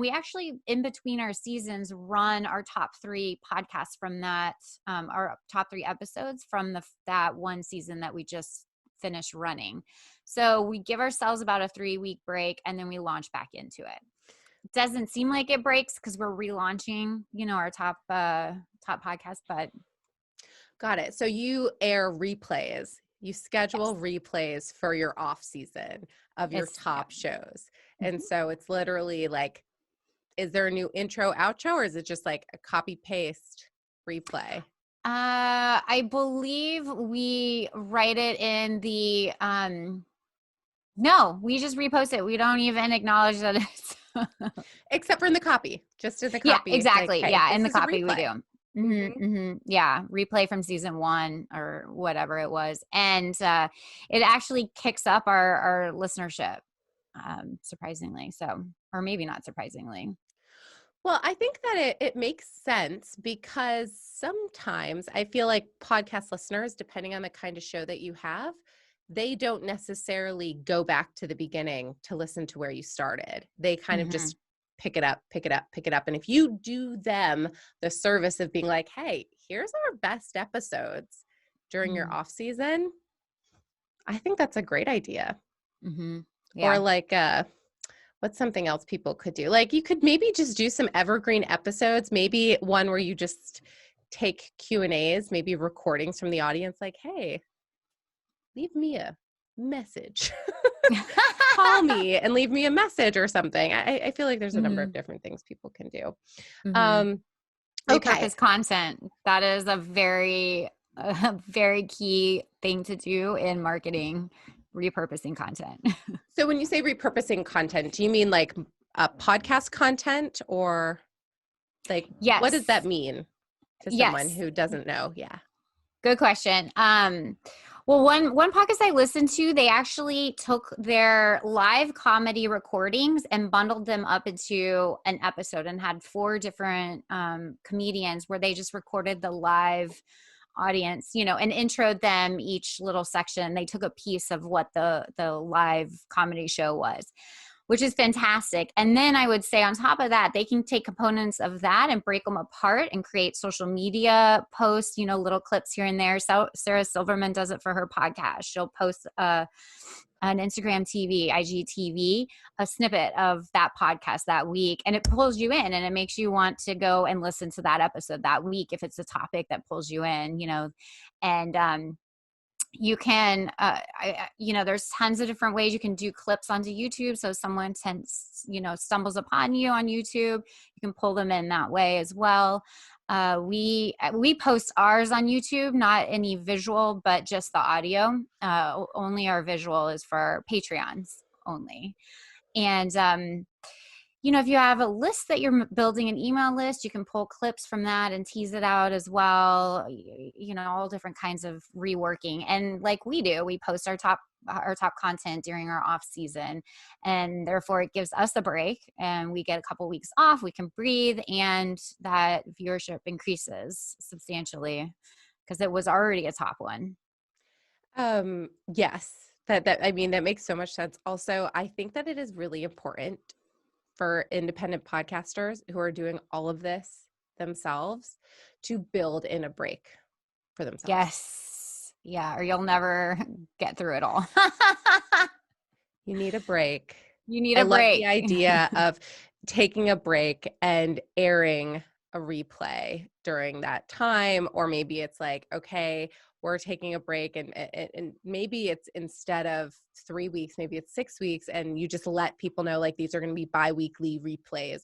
we actually, in between our seasons, run our top 3 podcasts from that, our top 3 episodes from that one season that we just finished running. So we give ourselves about a 3-week break, and then we launch back into it. It doesn't seem like it breaks because we're relaunching, our top podcast, but. Got it. So you air replays. You schedule replays for your off season of your top shows. And so it's literally like, is there a new intro, outro, or is it just like a copy paste replay? I believe we write it in the, no, we just repost it. We don't even acknowledge that it's except for in the copy, just in the copy. Yeah, exactly. Like, hey, in the copy we do. Mm-hmm. Mm-hmm. Yeah. Replay from season 1 or whatever it was. And, it actually kicks up our listenership, surprisingly. So, or maybe not surprisingly. Well, I think that it makes sense because sometimes I feel like podcast listeners, depending on the kind of show that you have, they don't necessarily go back to the beginning to listen to where you started. They kind of just pick it up. And if you do them the service of being like, hey, here's our best episodes during your off season, I think that's a great idea. Yeah. Or like, what's something else people could do? Like you could maybe just do some evergreen episodes, maybe one where you just take Q&As, maybe recordings from the audience like, hey, leave me a message. Call me and leave me a message or something. I feel like there's a number of different things people can do. Repurpose content. That is a very key thing to do in marketing, repurposing content. So when you say repurposing content, do you mean like podcast content or like, what does that mean to someone who doesn't know? Yeah. Good question. Well, one podcast I listened to, they actually took their live comedy recordings and bundled them up into an episode and had 4 different comedians where they just recorded the live audience, and introed them each little section. They took a piece of what the live comedy show was, which is fantastic. And then I would say on top of that, they can take components of that and break them apart and create social media posts, little clips here and there. So Sarah Silverman does it for her podcast. She'll post an Instagram TV, IGTV, a snippet of that podcast that week. And it pulls you in and it makes you want to go and listen to that episode that week if it's a topic that pulls you in, and you can, there's tons of different ways you can do clips onto YouTube. So someone stumbles upon you on YouTube, you can pull them in that way as well. We post ours on YouTube, not any visual, but just the audio. Only our visual is for our Patreons only. And, if you have a list that you're building, an email list, you can pull clips from that and tease it out as well. All different kinds of reworking. And like we do, we post our top content during our off season, and therefore it gives us a break and we get a couple weeks off, we can breathe, and that viewership increases substantially because it was already a top one. Yes, that makes so much sense. Also, I think that it is really important for independent podcasters who are doing all of this themselves to build in a break for themselves. Yes. Yeah. Or you'll never get through it all. You need a break. I love the idea of taking a break and airing a replay during that time. Or maybe it's like, okay, we're taking a break and maybe it's instead of 3 weeks, maybe it's 6 weeks, and you just let people know like these are going to be bi-weekly replays